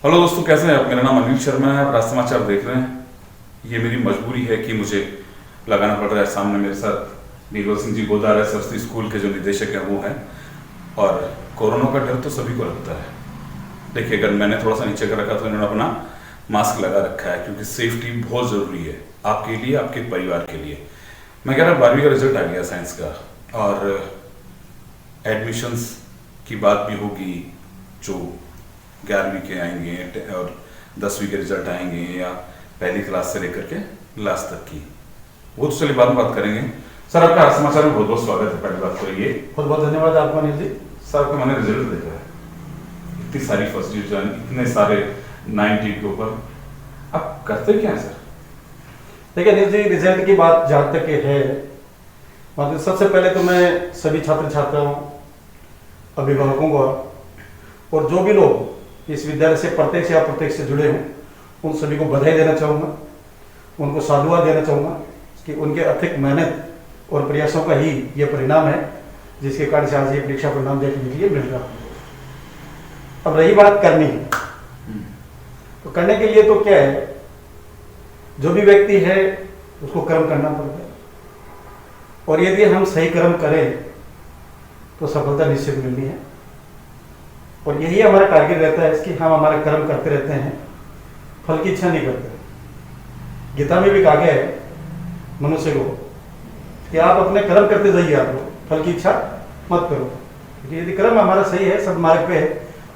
Hello दोस्तों, कैसे हैं आप? मेरा नाम अनिल शर्मा है। आप राज समाचार देख रहे हैं। ये मेरी मजबूरी है कि मुझे लगाना पड़ रहा है। सामने मेरे साथ नीरवल सिंह जी गोदारा सरस्वती स्कूल के जो निदेशक हैं वो हैं। और कोरोना का डर तो सभी को लगता है। देखिए, अगर मैंने थोड़ा सा नीचे कर रखा तो इन्होंने अपना मास्क लगा रखा है, क्योंकि सेफ्टी बहुत ज़रूरी है आपके लिए, आपके परिवार के लिए। मैं कह रहा 12वीं का रिजल्ट आ गया साइंस का, और एडमिशन्स की बात भी होगी। जो 11वीं के आएंगे और 10वीं के रिजल्ट आएंगे, या पहली क्लास से लेकर के लास्ट तक की, वो तो चलिए बाद में बात करेंगे। सर, आपका आज समाचार में बहुत बहुत स्वागत है। पहली बात तो ये बहुत बहुत धन्यवाद आपको अनिल जी। सर, आपका मैंने रिजल्ट देखा है, इतनी सारी फर्स्ट डिवीजन, इतने सारे 90 के ऊपर, आप करते क्या है सर? देखिए अनिल जी, रिजल्ट की बात जहाँ तक है, मतलब सबसे पहले तो मैं सभी छात्र छात्राओं, अभिभावकों को और जो भी लोग इस विद्यालय से प्रत्यक्ष या अप्रत्यक्ष से जुड़े हों, उन सभी को बधाई देना चाहूँगा, उनको साधुवाद देना चाहूँगा कि उनके अथक मेहनत और प्रयासों का ही ये परिणाम है, जिसके कारण से आज ये परीक्षा परिणाम देखने के लिए मिल रहा है। अब रही बात करनी, तो करने के लिए तो क्या है, जो भी व्यक्ति है उसको कर्म करना पड़ता है, और यदि हम सही कर्म करें तो सफलता निश्चित मिलनी है। और यही हमारा टारगेट रहता है कि हम हमारा कर्म करते रहते हैं, फल की इच्छा नहीं करते। गीता में भी कहा गया है मनुष्य को कि आप अपने कर्म करते जाइए, आप फल की इच्छा मत करो। क्योंकि यदि कर्म हमारा सही है, सब मार्ग पे है,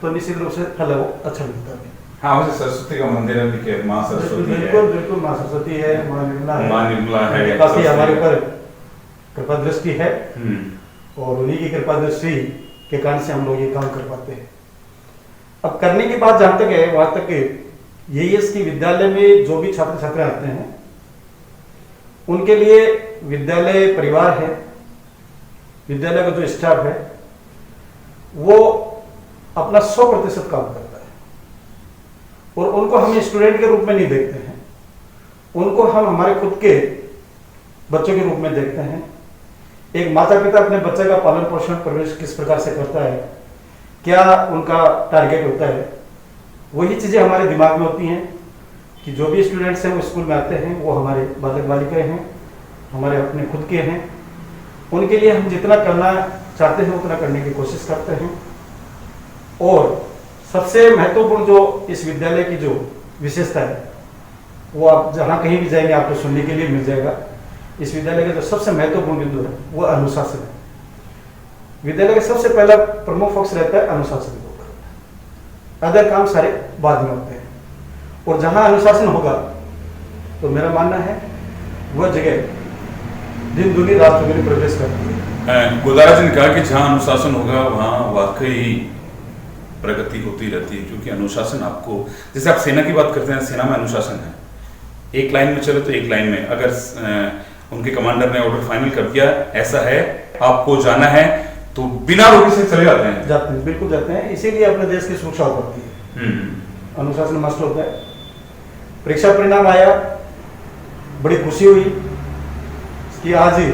तो निश्चित रूप से फल है वो अच्छा मिलता है। हाँ, वैसे सरस्वती का मंदिर है कि माँ सरस्वती है। बिल्कुल बिल्कुल, माँ सरस्वती है, माँ निर्मला है, काफी हमारे ऊपर कृपा दृष्टि है, और उन्हीं की कृपा दृष्टि के कारण से हम लोग ये काम कर पाते हैं। अब करने की बात जहाँ तक है, वहाँ तक यही है कि विद्यालय में जो भी छात्र छात्रा आते हैं, उनके लिए विद्यालय परिवार है, विद्यालय का जो स्टाफ है वो अपना 100% काम करता है। और उनको हम स्टूडेंट के रूप में नहीं देखते हैं, उनको हम हमारे खुद के बच्चों के रूप में देखते हैं। एक माता पिता अपने बच्चे का पालन पोषण परवरिश किस प्रकार से करता है, क्या उनका टारगेट होता है, वही चीज़ें हमारे दिमाग में होती हैं कि जो भी स्टूडेंट्स हैं वो स्कूल में आते हैं, वो हमारे बालक बालिकाएं हैं, हमारे अपने खुद के हैं। उनके लिए हम जितना करना चाहते हैं उतना करने की कोशिश करते हैं। और सबसे महत्वपूर्ण जो इस विद्यालय की जो विशेषता है, वो आप जहाँ कहीं भी जाएंगे आपको सुनने के लिए मिल जाएगा। इस विद्यालय का जो सबसे महत्वपूर्ण बिंदु है वो अनुशासन है। विद्यालय का सबसे पहला प्रमुख फोकस रहता है अनुशासन को, अदर काम सारे बाद में होते हैं। और जहाँ अनुशासन होगा तो मेरा मानना है वह जगह दिन दुनी रात दुगनी प्रवेश करती है। गोदारा जी ने कहा कि जहाँ अनुशासन होगा वहाँ वाकई ही प्रगति होती रहती है, क्योंकि अनुशासन आपको, जैसे आप सेना की बात करते हैं, सेना में अनुशासन है। एक लाइन में चले तो एक लाइन में, अगर उनके कमांडर ने ऑर्डर फाइनल कर दिया ऐसा है आपको जाना है, तो बिना रोके से चले जाते हैं, बिल्कुल जाते हैं। इसीलिए अपने देश की सुरक्षा हो पाती है। अनुशासन मस्ट होता है। परीक्षा परिणाम आया, बड़ी खुशी हुई कि आज ही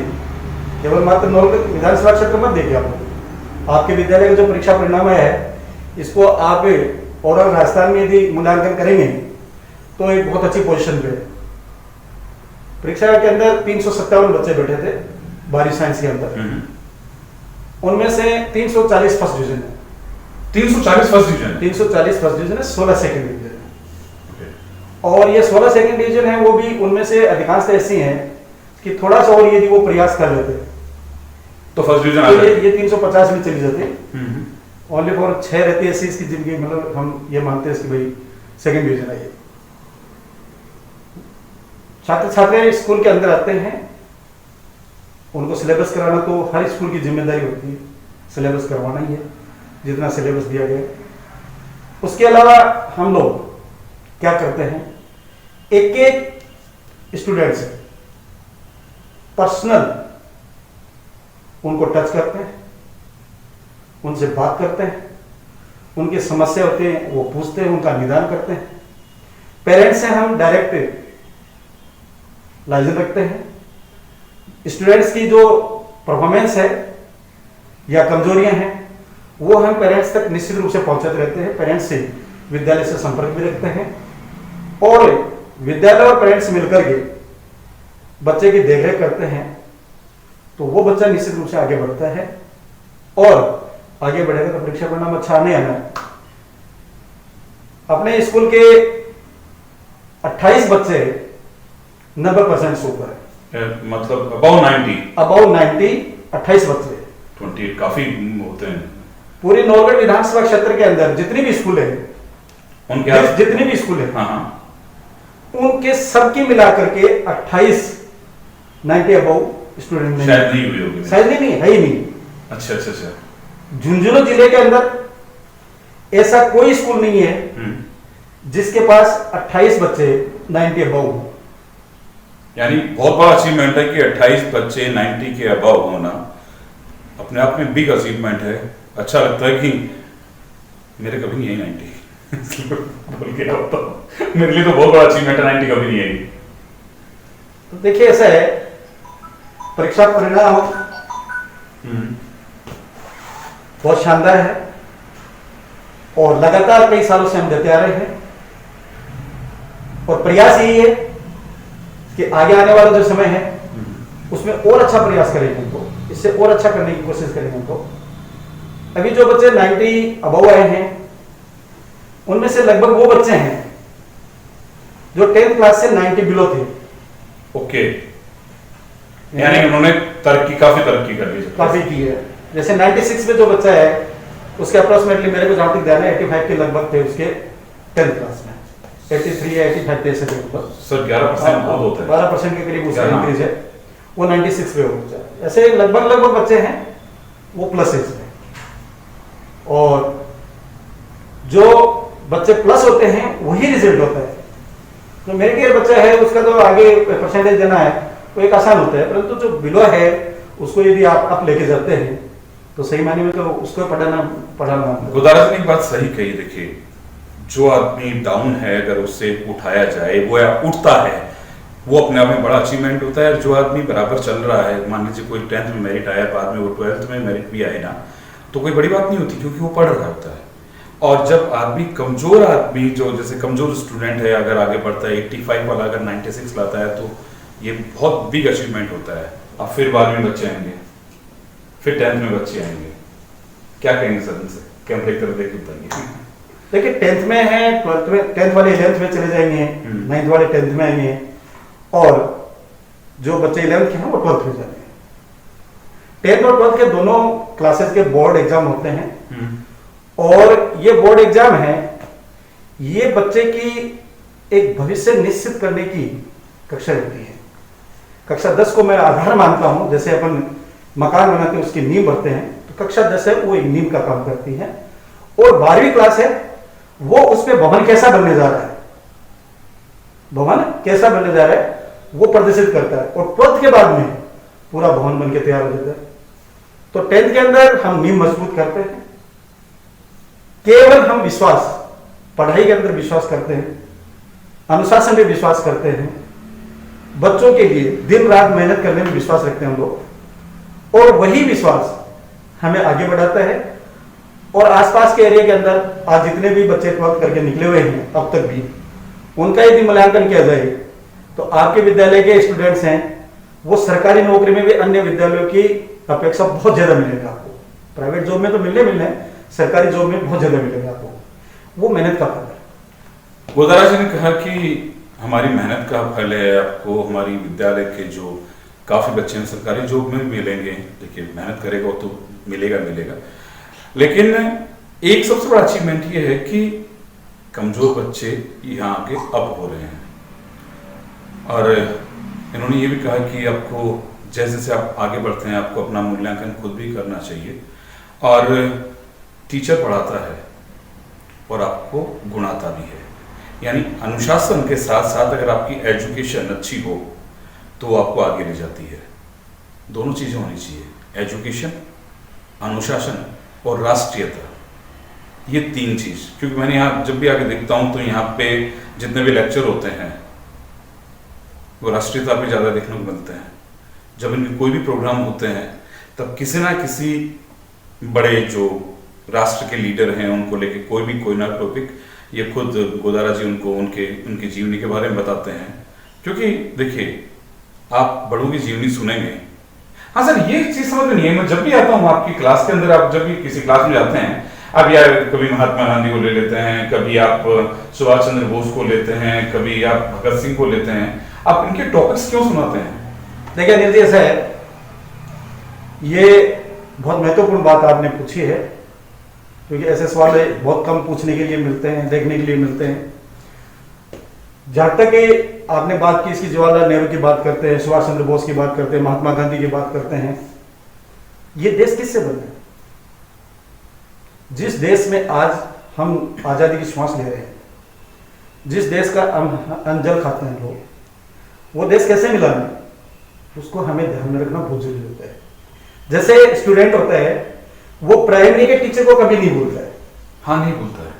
केवल मात्र विधानसभा क्षेत्र मत देखिए, आपके विद्यालय का जो परीक्षा परिणाम आया है, इसको आप ओवरऑल राजस्थान में यदि मूल्यांकन करेंगे तो एक बहुत अच्छी पोजीशन पे है। परीक्षा के अंदर 357 बच्चे बैठे थे 12वीं साइंस के अंदर, उनमें से 340 फर्स्ट डिवीजन है। 340 फर्स्ट डिवीजन 340 फर्स्ट डिवीजन है, 16 सेकंड डिवीजन है। और ये 16 सेकंड डिवीजन है, वो भी उनमें से अधिकांश ऐसी हैं कि थोड़ा सा और यदि वो प्रयास कर लेते तो फर्स्ट डिवीजन ये 350 में चली जाती। ओनली फॉर 6 रहती है ऐसी इसकी जिंदगी, मतलब हम ये मानते हैं कि भाई सेकंड डिवीजन आई है। छात्र छात्राएं स्कूल के अंदर आते हैं, उनको सिलेबस कराना तो हर स्कूल की जिम्मेदारी होती है, सिलेबस करवाना ही है जितना सिलेबस दिया गया। उसके अलावा हम लोग क्या करते हैं, एक एक स्टूडेंट से पर्सनल उनको टच करते हैं, उनसे बात करते हैं, उनकी समस्या होती है वो पूछते हैं, उनका निदान करते हैं। पेरेंट्स से हम डायरेक्ट लाइजन रखते हैं। स्टूडेंट्स की जो परफॉर्मेंस है या कमजोरियां हैं वो हम पेरेंट्स तक निश्चित रूप से पहुंचाते रहते हैं। पेरेंट्स से विद्यालय से संपर्क भी रखते हैं और विद्यालय और पेरेंट्स मिलकर के बच्चे की देखरेख करते हैं, तो वो बच्चा निश्चित रूप से आगे बढ़ता है और आगे बढ़ेगा तो परीक्षा परिणाम अच्छा आने आना। अपने स्कूल के 28 बच्चे 90% से ऊपर है, मतलब अबाउ 90 28 बच्चे 28 काफी होते हैं। पूरी नौगढ़ विधानसभा क्षेत्र के अंदर जितनी भी स्कूल है, जितनी भी स्कूल है, हाँ, उनके सबकी मिलाकर के 28 90 अबाउ स्टूडेंट नहीं, शायद नहीं हुई होगी, शायद नहीं है ही नहीं। अच्छा। झुंझुनू जिले के अंदर ऐसा कोई स्कूल नहीं है जिसके पास 28 बच्चे 90 अबाउ हो। यानी बहुत बड़ा अचीवमेंट है कि 28 बच्चे 90 के अबाव होना अपने आप में बिग अचीवमेंट है। अच्छा लगता है कि मेरे कभी नहीं आई 90 बोल के होता मेरे लिए तो बहुत बड़ा अचीवमेंट है, 90 कभी नहीं आई। तो देखिए ऐसा है, परीक्षा परिणाम बहुत शानदार है और लगातार कई सालों से हम देते आ रहे हैं और प्रयास यही है कि आगे आने वाला जो समय है उसमें और अच्छा प्रयास करेंगे उनको, इससे और अच्छा करने की कोशिश करेंगे उनको। अभी जो बच्चे 90 अबव आए हैं उनमें से लगभग वो बच्चे हैं जो 10th क्लास से 90 बिलो थे। ओके, यानी उन्होंने काफी तरक्की कर ली, काफी की है। जैसे 96 में जो बच्चा है उसके अप्रोक्सीमेटली मेरे को जहां तक ध्यान है 85 के लगभग थे उसके 10th क्लास में, 83 या 85 थे लगभग। सर 11% बहुत होता है, 12% के करीब उसका इंक्रीज है, वो 96 पे हो जाए। ऐसे लगभग बच्चे हैं वो प्लस एज में, और जो बच्चे प्लस होते हैं वही रिजल्ट होता है। तो मेरे के बच्चा है उसका तो आगे परसेंटेज देना है वो एक आसान होता है, परंतु जो बिलो है उसको यदि आप लेके जाते हैं तो सही मायने में तो उसको पढ़ाना। गुदारा ने एक बात सही कही, देखिए जो आदमी डाउन है अगर उससे उठाया जाए वो या उठता है वो अपने आप में बड़ा अचीवमेंट होता है। जो आदमी बराबर चल रहा है, मान लीजिए कोई 10th में मेरिट आया, बाद में वो 12th में मेरिट भी आए ना, तो कोई बड़ी बात नहीं होती क्योंकि वो पढ़ रहा होता है। और जब आदमी कमजोर आदमी जो जैसे कमजोर स्टूडेंट है अगर आगे बढ़ता है 85 वाला अगर 96 लाता है तो ये बहुत बिग अचीवमेंट होता है। अब फिर 12वीं में बच्चे आएंगे, फिर 10th में बच्चे आएंगे, क्या कहेंगे सर इनसे? कैमरे की तरफ देख बताइए। देखिए 10th में है, 12th में, 10th वाले 11th में चले जाएंगे, 9th वाले 10th में आएंगे और जो बच्चे 11th के हैं वो 12th में जाएंगे। 10th और 12th के दोनों क्लासेस के बोर्ड एग्जाम होते हैं और ये बोर्ड एग्जाम है, ये बच्चे की एक भविष्य निश्चित करने की कक्षा रहती है। कक्षा 10 को मैं आधार मानता हूं, जैसे अपन मकान बनाते हैं उसकी नींव भरते हैं, तो कक्षा 10 है वो एक नींव का काम करती है। और 12वीं क्लास है वो उसमें भवन कैसा बनने जा रहा है, भवन कैसा बनने जा रहा है वो प्रदर्शित करता है, और 12th के बाद में पूरा भवन बन के तैयार हो जाता है। तो 10th के अंदर हम नींव मजबूत करते हैं, केवल हम विश्वास, पढ़ाई के अंदर विश्वास करते हैं, अनुशासन में विश्वास करते हैं, बच्चों के लिए दिन रात मेहनत करने में विश्वास रखते हैं हम लोग, और वही विश्वास हमें आगे बढ़ाता है। और आसपास के एरिया के अंदर आज जितने भी बच्चे 12th करके निकले हुए हैं अब तक भी, उनका यदि मूल्यांकन किया जाए तो आपके विद्यालय के स्टूडेंट्स हैं वो सरकारी नौकरी में भी अन्य विद्यालयों की अपेक्षा बहुत ज्यादा मिलेगा आपको। प्राइवेट जॉब में तो मिलने सरकारी जॉब में बहुत ज्यादा मिलेगा आपको, वो मेहनत का फल है। गोदारा जी ने कहा कि हमारी मेहनत का फल है, आपको हमारी विद्यालय के जो काफी बच्चे हैं सरकारी जॉब में मिलेंगे। देखिए मेहनत करेगा तो मिलेगा। लेकिन एक सबसे बड़ा अचीवमेंट ये है कि कमजोर बच्चे यहाँ आगे अप हो रहे हैं, और इन्होंने ये भी कहा कि आपको जैसे जैसे आप आगे बढ़ते हैं आपको अपना मूल्यांकन खुद भी करना चाहिए, और टीचर पढ़ाता है और आपको गुणाता भी है। यानी अनुशासन के साथ साथ अगर आपकी एजुकेशन अच्छी हो तो आपको आगे ले जाती है। दोनों चीजें होनी चाहिए, एजुकेशन, अनुशासन और राष्ट्रीयता, ये 3 चीज। क्योंकि मैंने यहाँ जब भी आगे देखता हूँ तो यहाँ पे जितने भी लेक्चर होते हैं वो राष्ट्रीयता पे ज़्यादा देखने को मिलते हैं। जब इनके कोई भी प्रोग्राम होते हैं तब किसी ना किसी बड़े जो राष्ट्र के लीडर हैं उनको लेके कोई ना टॉपिक ये खुद गोदारा जी उनको उनकी जीवनी के बारे में बताते हैं। क्योंकि देखिए, आप बड़ों की जीवनी सुनेंगे। हाँ सर, ये चीज समझ में नहीं है, मैं जब भी आता हूँ आपकी क्लास के अंदर, आप जब भी किसी क्लास में जाते हैं, आप यार कभी महात्मा गांधी को ले लेते हैं, कभी आप सुभाष चंद्र बोस को लेते हैं, कभी आप भगत सिंह को लेते हैं, आप इनके टॉपिक्स क्यों सुनाते हैं? देखिए अनिल जी, ऐसा है, ये बहुत महत्वपूर्ण बात आपने पूछी है, क्योंकि ऐसे सवाल बहुत कम पूछने के लिए मिलते हैं, देखने के लिए मिलते हैं। जहां तक कि आपने बात की, इसकी जवाहरलाल नेहरू की बात करते हैं, सुभाष चंद्र बोस की बात करते हैं, महात्मा गांधी की बात करते हैं। ये देश किससे बना है? जिस देश में आज हम आजादी की श्वास ले रहे हैं, जिस देश का अन्न जल खाते हैं लोग, वो देश कैसे मिला है, उसको हमें ध्यान में रखना बहुत जरूरी होता है। जैसे स्टूडेंट होता है, वो प्राइमरी के टीचर को कभी नहीं भूलता है। हाँ, नहीं भूलता है।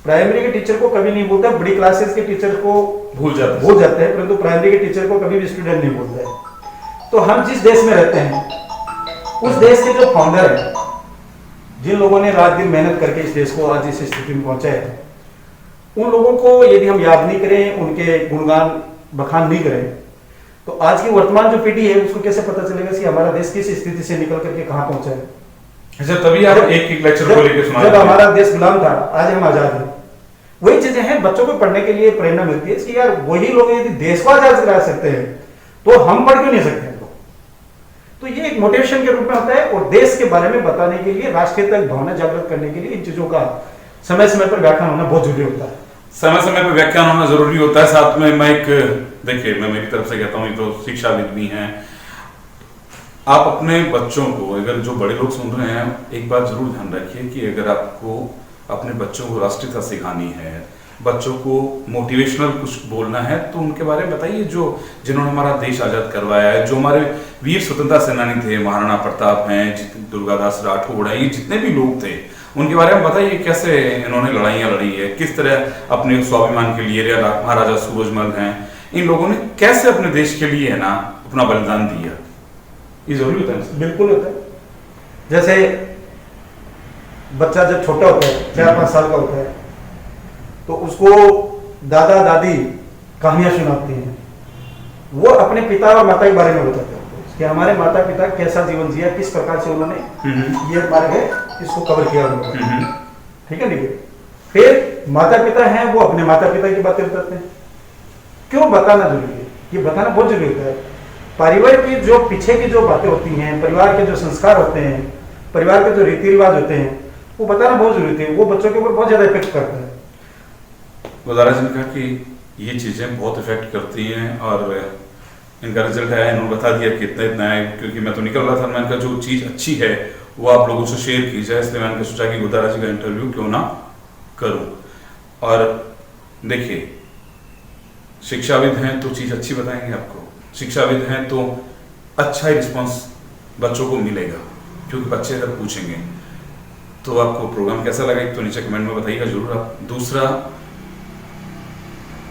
प्राइमरी के टीचर को कभी नहीं भूलता, बड़ी क्लासेस के टीचर को भूल जाते हैं, परंतु प्राइमरी के टीचर को कभी भी स्टूडेंट नहीं भूलता है। तो हम जिस देश में रहते हैं, उस देश के जो फाउंडर है, जिन लोगों ने रात दिन मेहनत करके इस देश को आज इस स्थिति में पहुंचाया है, उन लोगों को यदि हम याद नहीं करें, उनके गुणगान बखान नहीं करें, तो आज की वर्तमान जो पीढ़ी है उसको कैसे पता चलेगा कि हमारा देश किस स्थिति से निकल करके कहां पहुंचा है। अच्छा, तभी आप एक लेक्चर को लेकर सुना। जब हमारा देश गुलाम था, आज हम आजाद हैं। वही चीजें हैं, बच्चों को पढ़ने के लिए प्रेरणा मिलती है कि यार वही लोग यदि देश को आजाद करा सकते हैं, तो हम पढ़ क्यों नहीं सकते हैं? तो ये एक मोटिवेशन के रूप में होता है, और देश के बारे में बताने के लिए, राष्ट्रीयता की भावना जागृत करने के लिए इन चीजों का समय समय पर व्याख्यान होना बहुत जरूरी होता है। समय समय पर व्याख्यान होना जरूरी होता है। साथ में मैं देखिए, मैं मेरी तरफ से कहता हूँ, ये तो शिक्षाविद भी हैं, आप अपने बच्चों को, अगर जो बड़े लोग सुन रहे हैं, एक बात जरूर ध्यान रखिए कि अगर आपको अपने बच्चों को राष्ट्रीयता सिखानी है, बच्चों को मोटिवेशनल कुछ बोलना है, तो उनके बारे में बताइए जिन्होंने हमारा देश आजाद करवाया है, जो हमारे वीर स्वतंत्रता सेनानी थे, महाराणा प्रताप हैं, दुर्गादास राठौड़ हैं, ये जितने भी लोग थे, उनके बारे में बताइए कैसे इन्होंने लड़ाइयाँ लड़ी है, किस तरह अपने स्वाभिमान के लिए, महाराजा सूरजमल हैं, इन लोगों ने कैसे अपने देश के लिए है ना अपना बलिदान दिया। ये जरूरी होता है। बिल्कुल होता है। जैसे बच्चा जब छोटा होता है, 4-5 साल का होता है, तो उसको दादा दादी कहानियां सुनाती हैं, वो अपने पिता और माता के बारे में बताते हैं कि हमारे माता पिता कैसा जीवन जिया, किस प्रकार से उन्होंने ये मार्ग है इसको कवर किया उन्होंने। ठीक है, ठीक है। फिर माता पिता हैं, वो अपने माता पिता की बातें बताते हैं। क्यों बताना जरूरी है? ये बताना बहुत जरूरी होता है। परिवार की जो पीछे की जो बातें होती हैं, परिवार के जो संस्कार होते हैं, परिवार के जो रीति रिवाज होते हैं, वो बताना बहुत जरूरी है। वो बच्चों के ऊपर बहुत ज्यादा इफेक्ट करता है। गोदारा जी ने कहा कि ये चीजें बहुत इफेक्ट करती हैं, और इनका रिजल्ट आया, इन्होंने बता दिया कि इतना है। क्योंकि मैं तो निकल रहा था, मैंने कहा जो चीज अच्छी है वो आप लोगों से शेयर की जाए, इसलिए मैंने सोचा कि गोदारा जी का इंटरव्यू क्यों ना करूं। और देखिए, शिक्षाविद हैं तो चीज अच्छी बताएंगे आपको, शिक्षाविद हैं तो अच्छा ही रिस्पॉन्स बच्चों को मिलेगा, क्योंकि बच्चे अगर पूछेंगे। तो आपको प्रोग्राम कैसा लगा, एक तो नीचे कमेंट में बताइएगा जरूर आप। दूसरा,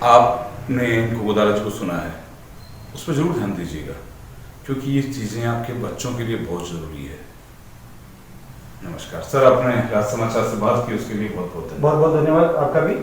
आपने गोदारा जी को सुना है, उस पर जरूर ध्यान दीजिएगा, क्योंकि ये चीजें आपके बच्चों के लिए बहुत जरूरी है। नमस्कार सर, आपने राज समाचार से बात की, उसके लिए बहुत बहुत धन्यवाद आपका भी।